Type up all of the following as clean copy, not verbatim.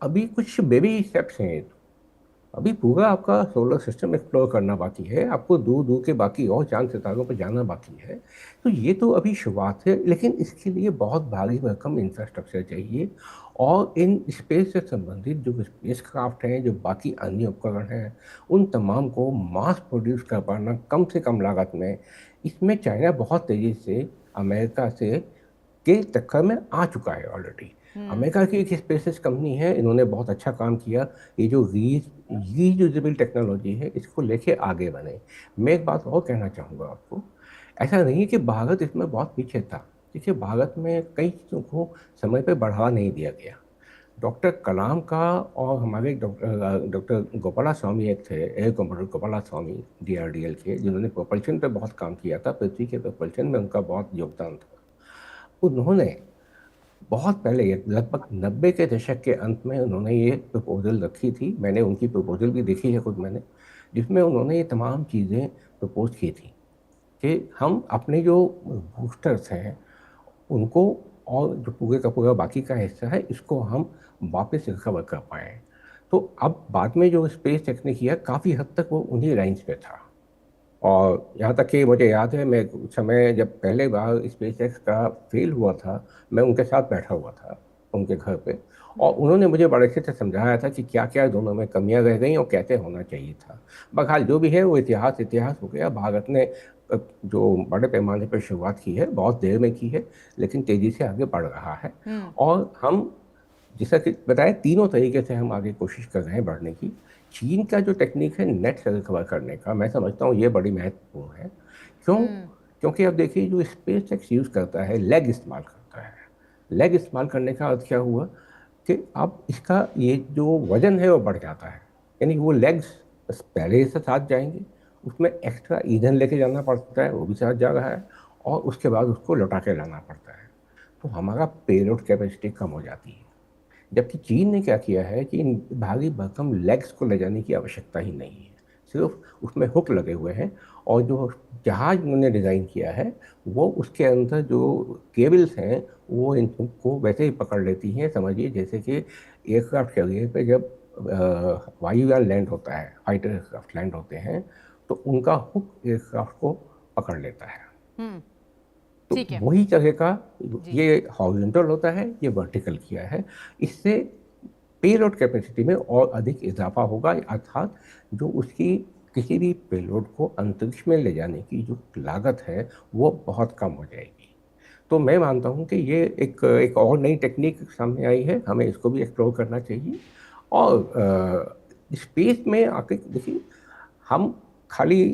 अभी कुछ baby steps हैं ये तो। अभी पूरा आपका सोलर सिस्टम एक्सप्लोर करना बाकी है, आपको दूर दूर के बाकी और चांद सितारों पर जाना बाकी है। तो ये तो अभी शुरुआत है, लेकिन इसके लिए बहुत भारी भरकम इंफ्रास्ट्रक्चर चाहिए। और इन स्पेस से संबंधित जो स्पेस क्राफ्ट हैं, जो बाकी अन्य उपकरण हैं, उन तमाम को मास प्रोड्यूस कर पाना कम से कम लागत में, इसमें चाइना बहुत तेज़ी से अमेरिका से के टक्कर में आ चुका है ऑलरेडी। हम्म। अमेरिका की एक स्पेसेस कंपनी है, इन्होंने बहुत अच्छा काम किया। ये जो रीयूजेबल टेक्नोलॉजी है, इसको लेके आगे बढ़े। मैं एक बात और कहना चाहूँगा आपको, ऐसा नहीं है कि भारत इसमें बहुत पीछे था। देखिए, भारत में कई चीज़ों को समय पे बढ़ावा नहीं दिया गया। डॉक्टर कलाम का और हमारे डॉक्टर डॉक्टर गोपाला स्वामी एक थे, एयर कमांडर गोपाला स्वामी, डीआरडीएल के, जिन्होंने प्रोपल्शन पे बहुत काम किया था। पृथ्वी के प्रोपल्शन में उनका बहुत योगदान था। उन्होंने बहुत पहले, लगभग 90 के दशक के अंत में, उन्होंने ये प्रपोजल रखी थी। मैंने उनकी प्रपोजल भी देखी है खुद मैंने, जिसमें उन्होंने ये तमाम चीज़ें प्रपोज की थी कि हम अपने जो बूस्टर्स हैं उनको, और जो पूरे का पूरा बाकी का हिस्सा है, इसको हम वापस रिकवर कर पाएँ। तो अब बाद में जो स्पेस टेक्निक किया, काफ़ी हद तक वो उन्हीं लाइन्स पे था। और यहाँ तक कि मुझे याद है, मैं उस समय जब पहले बार स्पेस एक्स का फेल हुआ था, मैं उनके साथ बैठा हुआ था उनके घर पे, और उन्होंने मुझे बड़े अच्छे से समझाया था कि क्या क्या दोनों में कमियां रह गई और कैसे होना चाहिए था। बहरहाल जो भी है वो इतिहास इतिहास हो गया। भारत ने जो बड़े पैमाने पर शुरुआत की है, बहुत देर में की है, लेकिन तेज़ी से आगे बढ़ रहा है। हम्म। और हम, जैसा कि बताया, तीनों तरीके से हम आगे कोशिश कर रहे हैं बढ़ने की। चीन का जो टेक्निक है नेट से रिकवर करने का, मैं समझता हूँ ये बड़ी महत्वपूर्ण है। क्यों? हम्म। क्योंकि अब देखिए, जो स्पेस एक्स यूज़ करता है, लेग इस्तेमाल करता है। लेग इस्तेमाल करने का अर्थ क्या हुआ कि अब इसका ये जो वजन है वो बढ़ जाता है। यानी वो लेग्स पहले से साथ जाएंगे, उसमें एक्स्ट्रा ईंधन लेके जाना पड़ता है, वो भी साथ जा रहा है, और उसके बाद उसको लौटा के लाना पड़ता है। तो हमारा पेलोड कैपेसिटी कम हो जाती है। जबकि चीन ने क्या किया है कि इन भारी भरकम लेग्स को ले जाने की आवश्यकता ही नहीं है, सिर्फ उसमें हुक लगे हुए हैं। और जो जहाज उन्होंने डिज़ाइन किया है, वो उसके अंदर जो केबल्स हैं, वो इन हुक को वैसे ही पकड़ लेती हैं। समझिए जैसे कि एयरक्राफ्ट कैरियर पे जब वायुयान लैंड होता है, फाइटर एयरक्राफ्ट लैंड होते हैं, तो उनका हुक एयरक्राफ्ट को पकड़ लेता है। हम्म। तो ठीक है। वही तरह का जी। ये हॉरिजॉन्टल होता है, ये वर्टिकल किया है। इससे पेलोड कैपेसिटी में और अधिक इजाफा होगा, अर्थात जो उसकी किसी भी पेलोड को अंतरिक्ष में ले जाने की जो लागत है, वो बहुत कम हो जाएगी। तो मैं मानता हूँ कि ये एक एक और नई टेक्निक सामने आई है, हमें इसको भी एक्सप्लोर करना चाहिए। और स्पेस में आके देखिए, हम खाली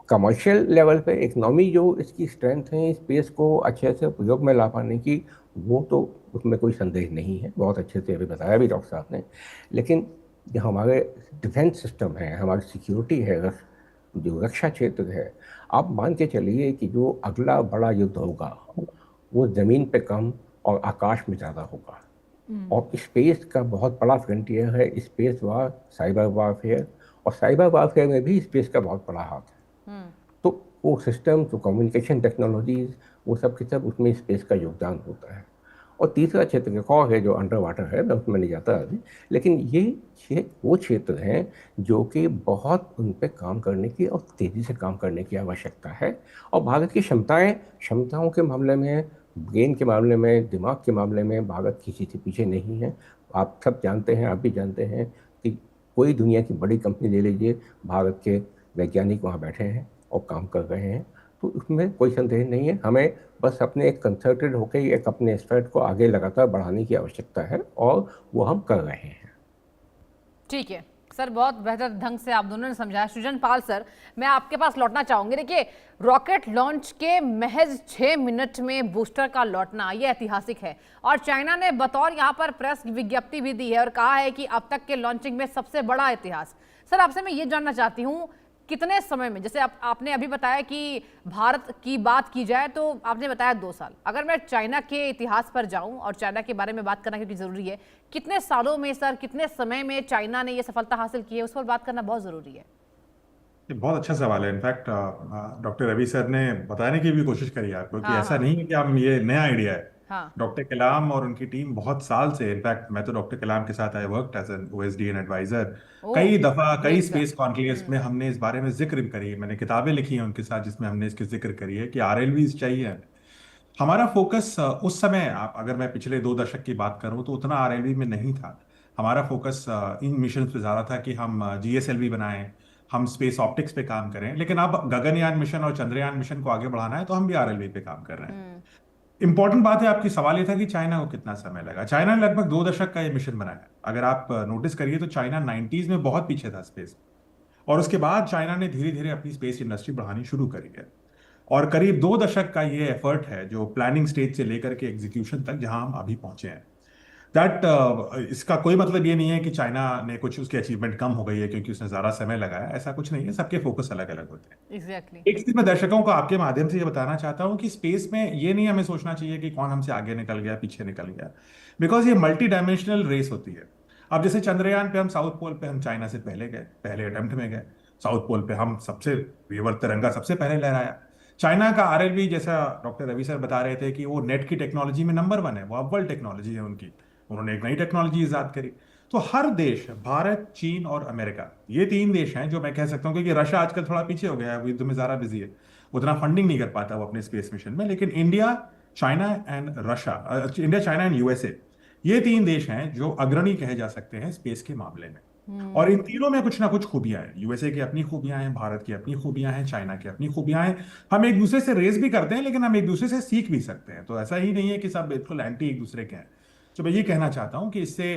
कमर्शियल लेवल पे इकोनॉमी जो इसकी स्ट्रेंथ है स्पेस को अच्छे से उपयोग में ला पाने की, वो तो उसमें कोई संदेह नहीं है, बहुत अच्छे से अभी बताया भी डॉक्टर साहब ने। लेकिन जो हमारे डिफेंस सिस्टम है, हमारी सिक्योरिटी है, जो रक्षा क्षेत्र है, आप मान के चलिए कि जो अगला बड़ा युद्ध होगा वो ज़मीन पे कम और आकाश में ज़्यादा होगा। हम्म। और स्पेस का बहुत बड़ा फ्रंटियर है, स्पेस वार, साइबर वारफेयर। और साइबर वारफेयर में भी स्पेस का बहुत बड़ा हाथ है। हम्म। तो वो सिस्टम, जो कम्युनिकेशन टेक्नोलॉजीज, वो सब के सब उसमें स्पेस का योगदान होता है। और तीसरा क्षेत्र एक और है जो अंडर वाटर है, मैं उसमें नहीं जाता अभी। लेकिन ये वो क्षेत्र हैं जो कि बहुत उन पे काम करने की और तेज़ी से काम करने की आवश्यकता है। और भारत की क्षमताओं के मामले में, ब्रेन के मामले में, दिमाग के मामले में भारत किसी से पीछे नहीं है। आप सब जानते हैं, आप भी जानते हैं कि कोई दुनिया की बड़ी कंपनी ले लीजिए, भारत के वैज्ञानिक वहाँ बैठे हैं और काम कर रहे हैं। तो उसमें कोई संदेह नहीं है। हमें बस अपने एक कंसर्टेड होकर एक अपने एफर्ट को आगे लगातार बढ़ाने की आवश्यकता है, और वो हम कर रहे हैं। ठीक है सर, बहुत बेहतर ढंग से आप दोनों ने समझाया। सृजन पाल सर, मैं आपके पास लौटना चाहूंगी। देखिए, रॉकेट लॉन्च के महज 6 मिनट में बूस्टर का लौटना ये ऐतिहासिक है, और चाइना ने बतौर यहां पर प्रेस विज्ञप्ति भी दी है और कहा है कि अब तक के लॉन्चिंग में सबसे बड़ा इतिहास। सर, आपसे मैं ये जानना चाहती हूँ, कितने समय में, जैसे आपने अभी बताया कि भारत की बात की जाए तो आपने बताया 2 साल, अगर मैं चाइना के इतिहास पर जाऊं और चाइना के बारे में बात करना क्योंकि जरूरी है, कितने सालों में सर, कितने समय में चाइना ने यह सफलता हासिल की है, उस पर बात करना बहुत जरूरी है। ये बहुत अच्छा सवाल है। इनफैक्ट डॉक्टर रवि सर ने बताने की भी कोशिश करी है आपको कि हाँ ऐसा हाँ। नहीं है कि हम ये नया आइडिया है। हाँ। डॉक्टर कलाम और उनकी टीम बहुत साल से, इनफैक्ट मैं तो डॉक्टर कलाम के साथ I worked as an OSD and advisor. Oh, कई दफा कई ग्रेट सर। स्पेस कॉन्क्लेव्स में हमने इस बारे में जिक्र करी है, मैंने किताबें लिखी हैं उनके साथ जिसमें हमने इसके जिक्र करी है कि आरएलवीज चाहिए। हमारा फोकस उस समय, आप अगर मैं पिछले 2 दशक की बात करूं तो उतना आरएलवी में नहीं था। हमारा फोकस इन मिशन पे ज्यादा था कि हम जीएसएलवी बनाएं, हम स्पेस ऑप्टिक्स पे काम करें। लेकिन अब गगनयान मिशन और चंद्रयान मिशन को आगे बढ़ाना है तो हम भी आरएलवी पे काम कर रहे हैं। हम्म। इंपॉर्टेंट बात है, आपकी सवाल ये था कि चाइना को कितना समय लगा। चाइना ने लगभग 2 दशक का ये मिशन बनाया। अगर आप नोटिस करिए तो चाइना 90s में बहुत पीछे था स्पेस, और उसके बाद चाइना ने धीरे धीरे अपनी स्पेस इंडस्ट्री बढ़ानी शुरू करी है। और करीब 2 दशक का ये एफर्ट है जो प्लानिंग स्टेज से लेकर के एग्जीक्यूशन तक जहां हम अभी पहुंचे हैं। दैट इसका कोई मतलब ये नहीं है कि चाइना ने कुछ, उसकी अचीवमेंट कम हो गई है क्योंकि उसने ज्यादा समय लगाया। ऐसा कुछ नहीं है, सबके फोकस अलग अलग होते हैं। एग्जैक्टली। एक चीज मैं दर्शकों को आपके माध्यम से ये बताना चाहता हूँ कि स्पेस में ये नहीं हमें सोचना चाहिए कि कौन हमसे आगे निकल गया पीछे निकल गया, बिकॉज ये मल्टी डायमेंशनल रेस होती है। अब जैसे चंद्रयान पे हम साउथ पोल पे हम चाइना से पहले गए, पहले अटेम्प्ट में गए। साउथ पोल पे हम सबसे, रिवर तिरंगा सबसे पहले लहराया। चाइना का आरएलवी, जैसा डॉक्टर रवि सर बता रहे थे कि वो नेट की टेक्नोलॉजी में नंबर 1 है, वो अव्वल टेक्नोलॉजी है उनकी। उन्होंने एक नई टेक्नोलॉजी ईजाद करी। तो हर देश, भारत, चीन और अमेरिका, ये 3 देश हैं जो मैं कह सकता हूँ, क्योंकि रशिया आजकल थोड़ा पीछे हो गया है, वो युद्ध में ज्यादा बिजी है, उतना फंडिंग नहीं कर पाता वो अपने स्पेस मिशन में। लेकिन India, China and Russia, India, China and USA, ये 3 देश हैं जो अग्रणी कहे जा सकते हैं स्पेस के मामले में। और इन तीनों में कुछ ना कुछ खूबियां हैं। यूएसए की अपनी खूबियां हैं, भारत की अपनी खूबियां हैं, चाइना की अपनी खूबियां हैं। हम एक दूसरे से रेस भी करते हैं, लेकिन हम एक दूसरे से सीख भी सकते हैं। तो ऐसा ही नहीं है कि सब बिल्कुल एंटी एक दूसरे के हैं। तो मैं ये कहना चाहता हूं कि इससे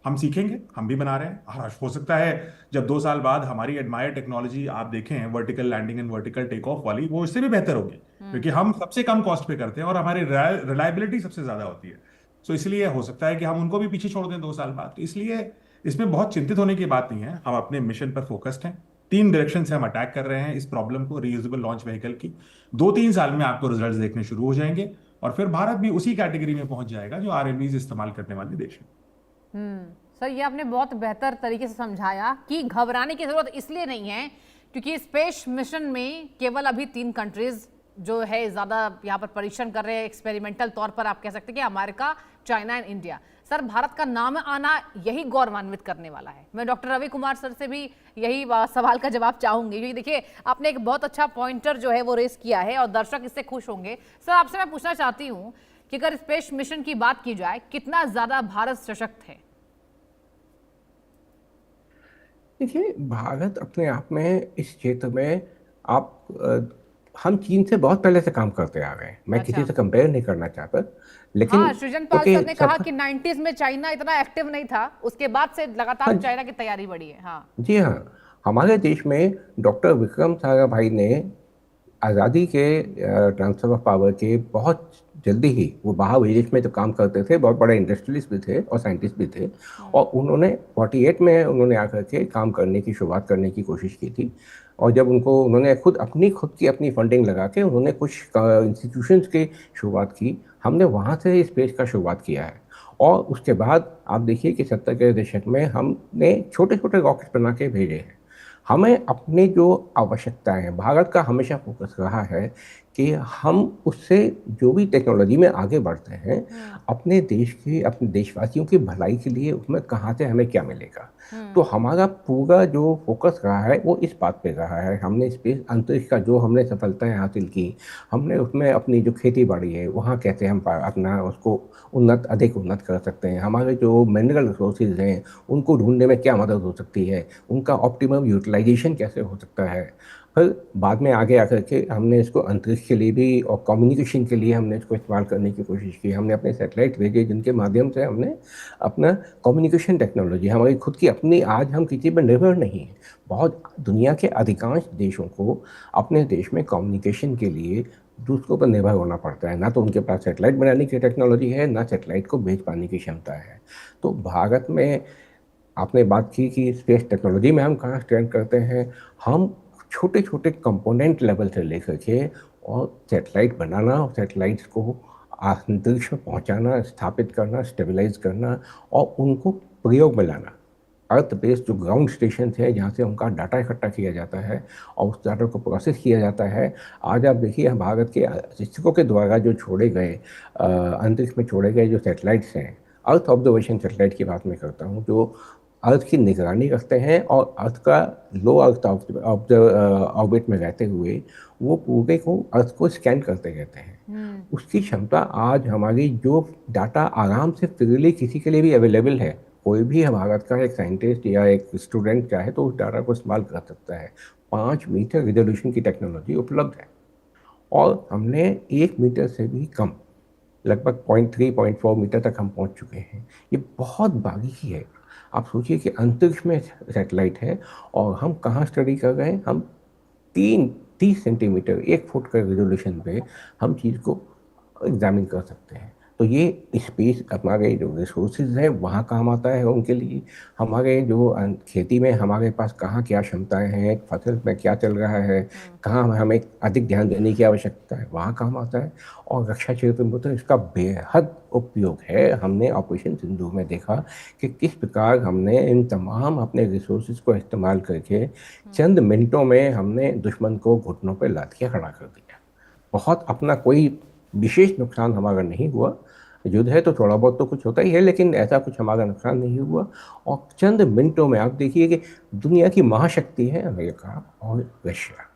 हम सीखेंगे, हम भी बना रहे हैं। हाँ, हो सकता है जब 2 साल बाद हमारी एडमायर टेक्नोलॉजी आप देखें, vertical landing and vertical take off वाली, वो इससे भी बेहतर होगी, क्योंकि हम सबसे कम कॉस्ट पे करते हैं और हमारी रिलायबिलिटी सबसे ज्यादा होती है। तो इसलिए हो सकता है कि हम उनको भी पीछे छोड़ दें 2 साल बाद। तो इसलिए इसमें बहुत चिंतित होने की बात नहीं है। हम अपने मिशन पर फोकस्ड हैं। 3 डायरेक्शन से हम अटैक कर रहे हैं इस प्रॉब्लम को, रीयूजेबल लॉन्च व्हीकल की। 2-3 साल में आपको रिजल्ट्स देखने शुरू हो जाएंगे, और फिर भारत भी उसी कैटेगरी में पहुंच जाएगा जो आरएलवीज इस्तेमाल करने वाले देश हैं। सर, ये आपने बहुत बेहतर तरीके से समझाया कि घबराने की जरूरत इसलिए नहीं है क्योंकि स्पेस मिशन में केवल अभी 3 कंट्रीज जो है ज़्यादा यहाँ पर परीक्षण कर रहे हैं। एक्सपेरिमेंटल तौर पर आप कह सकते हैं कि America, China and India. Sir, Bharat का नाम आना यही गौरवान्वित करने वाला है। मैं डॉक्टर रवि कुमार सर से भी यही सवाल का जवाब चाहूंगी, क्योंकि देखिए आपने एक बहुत अच्छा पॉइंटर जो है वो रेस किया है और दर्शक इससे खुश होंगे। सर, आपसे मैं पूछना चाहती हूँ कि अगर स्पेस मिशन की बात की जाए, कितना ज़्यादा भारत सशक्त है? देखिए, भारत अपने आप में इस क्षेत्र में, आप हम चीन से बहुत पहले से काम करते आ रहे हैं। मैं किसी अच्छा। से कंपेयर नहीं करना चाहता, लेकिन हाँ, सृजन पाल क्योंकि सर ने कहा सब, कि 90s में चाइना इतना एक्टिव नहीं था, उसके बाद से लगातार हाँ चाइना की तैयारी बढ़ी है। हाँ। जी हाँ, हमारे देश में डॉक्टर विक्रम साराभाई ने आज़ादी के ट्रांसफर ऑफ पावर के बहुत जल्दी ही, वो बाहर विदेश में तो काम करते थे, बहुत बड़े इंडस्ट्रियलिस्ट भी थे और साइंटिस्ट भी थे, और उन्होंने 48 में उन्होंने आकर के काम करने की शुरुआत करने की कोशिश की थी। और जब उन्होंने खुद की अपनी फंडिंग लगा के उन्होंने कुछ इंस्टीट्यूशंस की शुरुआत की, हमने वहाँ से स्पेस का शुरुआत किया है। और उसके बाद आप देखिए कि 70 के दशक में हमने छोटे छोटे रॉकेट बना के भेजे हैं। हमें अपनी जो आवश्यकताएं हैं, भारत का हमेशा फोकस रहा है कि हम उससे जो भी टेक्नोलॉजी में आगे बढ़ते हैं, अपने देश की, अपने देशवासियों की भलाई के लिए उसमें कहाँ से हमें क्या मिलेगा। तो हमारा पूरा जो फोकस रहा है वो इस बात पे रहा है। हमने स्पेस अंतरिक्ष का जो हमने सफलताएं हासिल की, हमने उसमें अपनी जो खेती बाड़ी है वहाँ कैसे हम अपना उसको अधिक उन्नत कर सकते हैं, हमारे जो मिनरल रिसोर्सेज हैं उनको ढूंढने में क्या मदद हो सकती है, उनका ऑप्टिमम यूटिलाइजेशन कैसे हो सकता है। फिर बाद में आगे आकर के हमने इसको अंतरिक्ष के लिए भी और कम्युनिकेशन के लिए हमने इसको इस्तेमाल करने की कोशिश की। हमने अपने सैटेलाइट भेजे जिनके माध्यम से हमने अपना कम्युनिकेशन टेक्नोलॉजी, हमारी खुद की अपनी, आज हम किसी पर निर्भर नहीं हैं। बहुत, दुनिया के अधिकांश देशों को अपने देश में कम्युनिकेशन के लिए दूसरों पर निर्भर होना पड़ता है। ना तो उनके पास सैटेलाइट बनाने की टेक्नोलॉजी है, ना सैटेलाइट को भेज पाने की क्षमता है। तो भारत में आपने बात की कि स्पेस टेक्नोलॉजी में हम कहाँ स्टैंड करते हैं। हम छोटे छोटे कंपोनेंट लेवल से लेकर के और सैटेलाइट बनाना और सैटेलाइट्स को अंतरिक्ष में पहुँचाना, स्थापित करना, स्टेबलाइज करना और उनको प्रयोग में लाना, अर्थ बेस्ड जो ग्राउंड स्टेशन है जहाँ से उनका डाटा इकट्ठा किया जाता है और उस डाटा को प्रोसेस किया जाता है। आज आप देखिए भारत के शिक्षकों के द्वारा जो छोड़े गए अंतरिक्ष में छोड़े गए जो सैटेलाइट्स हैं, अर्थ ऑब्जर्वेशन सैटेलाइट की बात मैं करता हूँ, जो अर्थ की निगरानी करते हैं और अर्थ का लो अर्थ ऑर्बिट में रहते हुए वो पूरे को अर्थ को स्कैन करते रहते हैं। उसकी क्षमता आज हमारी जो डाटा आराम से फ्रीली किसी के लिए भी अवेलेबल है, कोई भी भारत का एक साइंटिस्ट या एक स्टूडेंट चाहे तो उस डाटा को इस्तेमाल कर सकता है। 5 मीटर रिजोल्यूशन की टेक्नोलॉजी उपलब्ध है और हमने 1 मीटर से भी कम, लगभग 0.3 0.4 मीटर तक हम पहुंच चुके हैं। ये बहुत बारीकी है। आप सोचिए कि अंतरिक्ष में सैटेलाइट है और हम कहाँ स्टडी कर रहे हैं, हम 30 सेंटीमीटर 1 फुट का रेजोल्यूशन पे हम चीज़ को एग्जामिन कर सकते हैं। तो ये स्पेस हमारे जो रिसोर्सेज है वहाँ काम आता है उनके लिए। हमारे जो खेती में हमारे पास कहाँ क्या क्षमताएं हैं, फसल में क्या चल रहा है, कहाँ हमें अधिक ध्यान देने की आवश्यकता है, वहाँ काम आता है। और रक्षा क्षेत्र में तो इसका बेहद उपयोग है। हमने ऑपरेशन सिंधु में देखा कि किस प्रकार हमने इन तमाम अपने रिसोर्सेज को इस्तेमाल करके चंद मिनटों में हमने दुश्मन को घुटनों पर लाद के खड़ा कर दिया। बहुत अपना कोई विशेष नुकसान हमारा नहीं हुआ। युद्ध है तो थोड़ा बहुत तो कुछ होता ही है, लेकिन ऐसा कुछ हमारा नुकसान नहीं हुआ। और चंद मिनटों में आप देखिए कि दुनिया की महाशक्ति है अमेरिका और रशिया,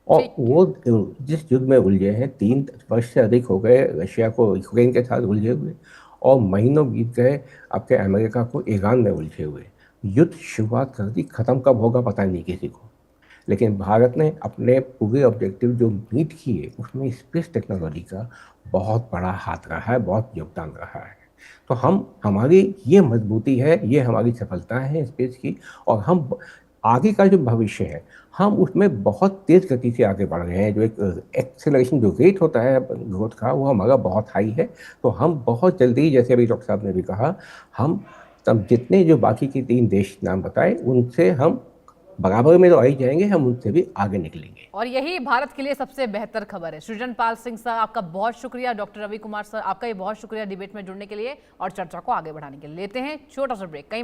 और ठीक है। वो जिस युद्ध में उलझे हैं, 3 वर्ष से अधिक हो गए रशिया को यूक्रेन के साथ उलझे हुए, और महीनों बीत गए आपके अमेरिका को ईरान में उलझे हुए। युद्ध शुरुआत कर दी, खत्म कब होगा पता नहीं किसी को। लेकिन भारत ने अपने पूरे ऑब्जेक्टिव जो मीट किए उसमें स्पेस टेक्नोलॉजी का बहुत बड़ा हाथ रहा है, बहुत योगदान रहा है। तो हमारी ये मजबूती है, ये हमारी सफलता है स्पेस की। और हम आगे का जो भविष्य है हम उसमें बहुत तेज़ गति से आगे बढ़ रहे हैं। जो एक एक्सेलरेशन जो रेट होता है ग्रोथ का, वो हमारा बहुत हाई है। तो हम बहुत जल्दी, जैसे अभी डॉक्टर साहब ने भी कहा, हम तब जितने जो बाकी के 3 देश नाम बताए उनसे हम बराबर में तो आ ही जाएंगे, हम उनसे भी आगे निकलेंगे। और यही भारत के लिए सबसे बेहतर खबर है। सृजन पाल सिंह सर आपका बहुत शुक्रिया। डॉक्टर रवि कुमार सर आपका भी बहुत शुक्रिया डिबेट में जुड़ने के लिए और चर्चा को आगे बढ़ाने के लिए। लेते हैं छोटा सा ब्रेक। कई